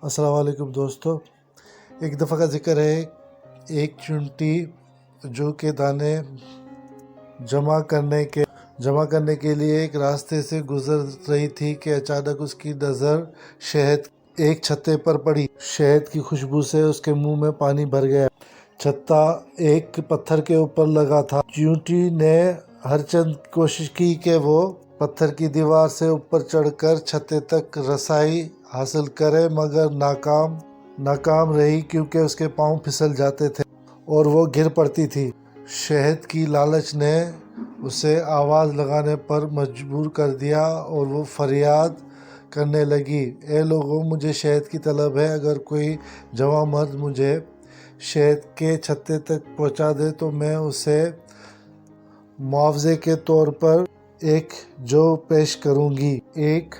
अस्सलाम वालेकुम दोस्तों। एक दफ़ा का ज़िक्र है, एक चींटी जौ के दाने जमा करने के लिए एक रास्ते से गुजर रही थी कि अचानक उसकी नज़र शहद एक छत्ते पर पड़ी। शहद की खुशबू से उसके मुंह में पानी भर गया। छत्ता एक पत्थर के ऊपर लगा था। चींटी ने हरचंद कोशिश की कि वो पत्थर की दीवार से ऊपर चढ़कर छत्ते तक रसाई हासिल करे, मगर नाकाम रही क्योंकि उसके पांव फिसल जाते थे और वो गिर पड़ती थी। शहद की लालच ने उसे आवाज़ लगाने पर मजबूर कर दिया और वो फरियाद करने लगी, ए लोगों, मुझे शहद की तलब है। अगर कोई जवान मर्द मुझे शहद के छत्ते तक पहुंचा दे तो मैं उसे मुआवजे के तौर पर एक जौ पेश करूंगी। एक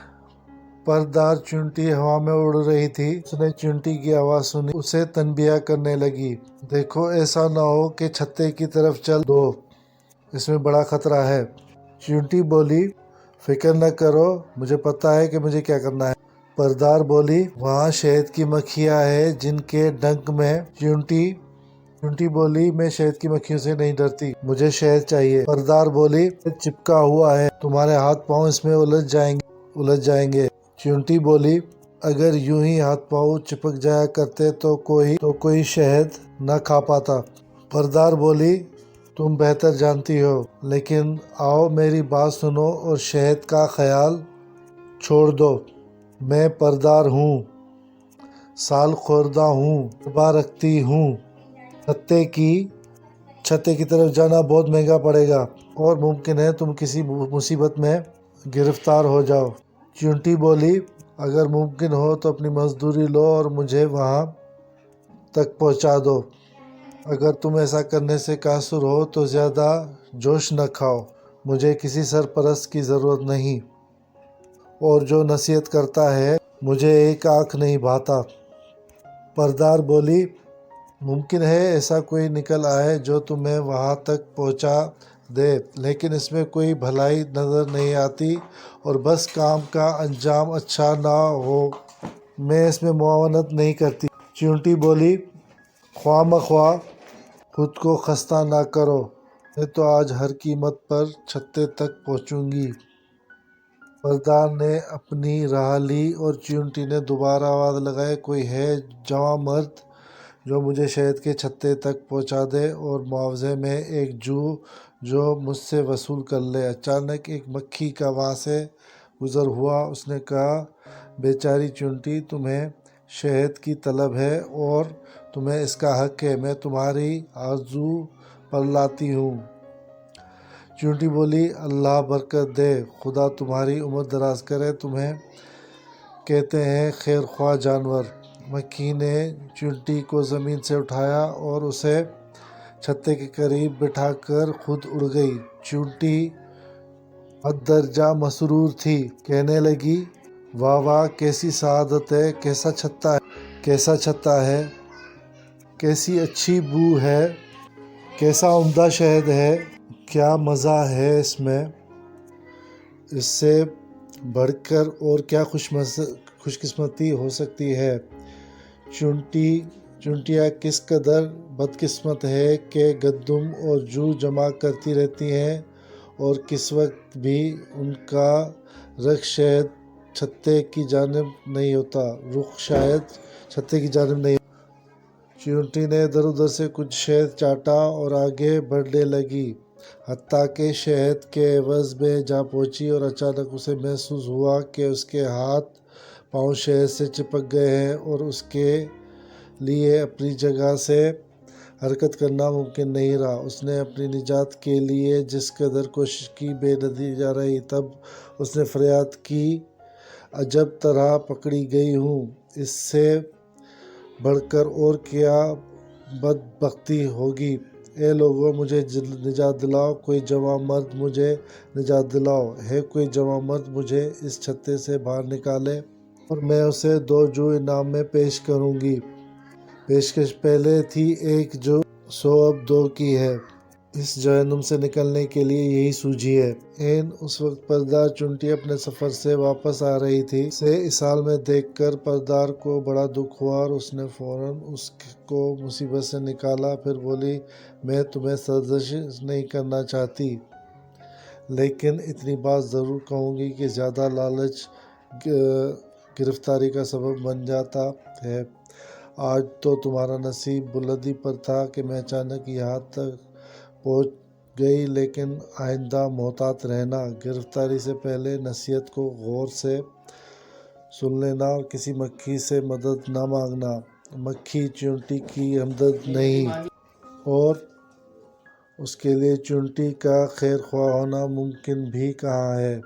परदार चींटी हवा में उड़ रही थी। उसने चींटी की आवाज़ सुनी, उसे तनबिया करने लगी, देखो ऐसा ना हो कि छत्ते की तरफ चल दो, इसमें बड़ा खतरा है। चींटी बोली, फिक्र न करो, मुझे पता है कि मुझे क्या करना है। परदार बोली, वहाँ शहद की मक्खियाँ हैं जिनके डंक में चींटी बोली, मैं शहद की मक्खियों से नहीं डरती, मुझे शहद चाहिए। परदार बोली, चिपका हुआ है, तुम्हारे हाथ पांव इसमें उलझ जाएंगे। चींटी बोली, अगर यूं ही हाथ पांव चिपक जाया करते तो कोई शहद न खा पाता। परदार बोली, तुम बेहतर जानती हो, लेकिन आओ मेरी बात सुनो और शहद का ख्याल छोड़ दो। मैं परदार हूँ, साल खोरदा हूँ, तबा रखती हूँ। छत्ते की तरफ जाना बहुत महंगा पड़ेगा और मुमकिन है तुम किसी मुसीबत में गिरफ्तार हो जाओ। चींटी बोली, अगर मुमकिन हो तो अपनी मजदूरी लो और मुझे वहाँ तक पहुँचा दो। अगर तुम ऐसा करने से कासुर हो तो ज़्यादा जोश न खाओ, मुझे किसी सरपरस्त की ज़रूरत नहीं, और जो नसीहत करता है मुझे एक आँख नहीं भाता। परदार बोली, मुमकिन है ऐसा कोई निकल आए जो तुम्हें वहाँ तक पहुँचा दे, लेकिन इसमें कोई भलाई नज़र नहीं आती और बस काम का अंजाम अच्छा ना हो, मैं इसमें मुआवनत नहीं करती। चींटी बोली, ख्वाह मख्वाह खुद को खस्ता ना करो, मैं तो आज हर कीमत पर छत्ते तक पहुँचूंगी। परदार ने अपनी राह ली और चींटी ने दोबारा आवाज़ लगाई, कोई है जवां मर्द जो मुझे शहद के छत्ते तक पहुंचा दे और मुआवजे में एक जो मुझसे वसूल कर ले। अचानक एक मक्खी का वहाँ से गुज़र हुआ। उसने कहा, बेचारी चींटी, तुम्हें शहद की तलब है और तुम्हें इसका हक है, मैं तुम्हारी आरज़ू पर लाती हूँ। चींटी बोली, अल्लाह बरकत दे, खुदा तुम्हारी उम्र दराज करे, तुम्हें कहते हैं खैर ख्वाह जानवर। मक्खी ने चींटी को ज़मीन से उठाया और उसे छत्ते के करीब बिठाकर खुद उड़ गई। चींटी हद्दर्जा मसरूर थी, कहने लगी, वाह वाह, कैसी सआदत है, कैसा छत्ता है, कैसी अच्छी बू है, कैसा उम्दा शहद है, क्या मज़ा है इसमें, इससे बढ़कर और क्या खुशकिस्मती हो सकती है। चींटियाँ किस कदर बदकिस्मत है कि गंदम और जू जमा करती रहती हैं और किस वक्त भी उनका रुख शायद छत्ते की जानिब नहीं होता। चींटी ने इधर उधर से कुछ शहद चाटा और आगे बढ़ने लगी, हत्ता के शहद के एवज़ में जा पहुंची और अचानक उसे महसूस हुआ कि उसके हाथ पांव शहद से चिपक गए हैं और उसके लिए अपनी जगह से हरकत करना मुमकिन नहीं रहा। उसने अपनी निजात के लिए जिस कदर कोशिश की बेनतीजा रही। तब उसने फरियाद की, अजब तरह पकड़ी गई हूँ, इससे बढ़कर और क्या बदबख्ती होगी। ए लोगों, मुझे निजात दिलाओ, कोई जवां मर्द मुझे निजात दिलाओ। है कोई जवां मर्द मुझे इस छत्ते से बाहर निकाले और मैं उसे 2 जौ इनाम में पेश करूंगी। पेशकश पहले थी 1 जौ, सो अब 2 की है। اس جہنم سے نکلنے کے لیے یہی سوجھی ہے۔ اس وقت پردار چونٹی اپنے سفر سے واپس آ رہی تھی۔ اسے اس حال میں دیکھ کر پردار کو بڑا دکھ ہوا اور اس نے فوراً اس کو مصیبت سے نکالا۔ پھر بولی، میں تمہیں سرزنش نہیں کرنا چاہتی، لیکن اتنی بات ضرور کہوں گی کہ زیادہ لالچ گرفتاری کا سبب بن جاتا ہے۔ آج تو تمہارا نصیب بلندی پر تھا کہ میں اچانک یہاں تک پہنچ گئی، لیکن آئندہ محتاط رہنا، گرفتاری سے پہلے نصیحت کو غور سے سن لینا اور کسی مکھی سے مدد نہ مانگنا۔ مکھی چیونٹی کی ہمدرد نہیں اور اس کے لیے چیونٹی کا خیر خواہ ہونا ممکن بھی کہاں ہے۔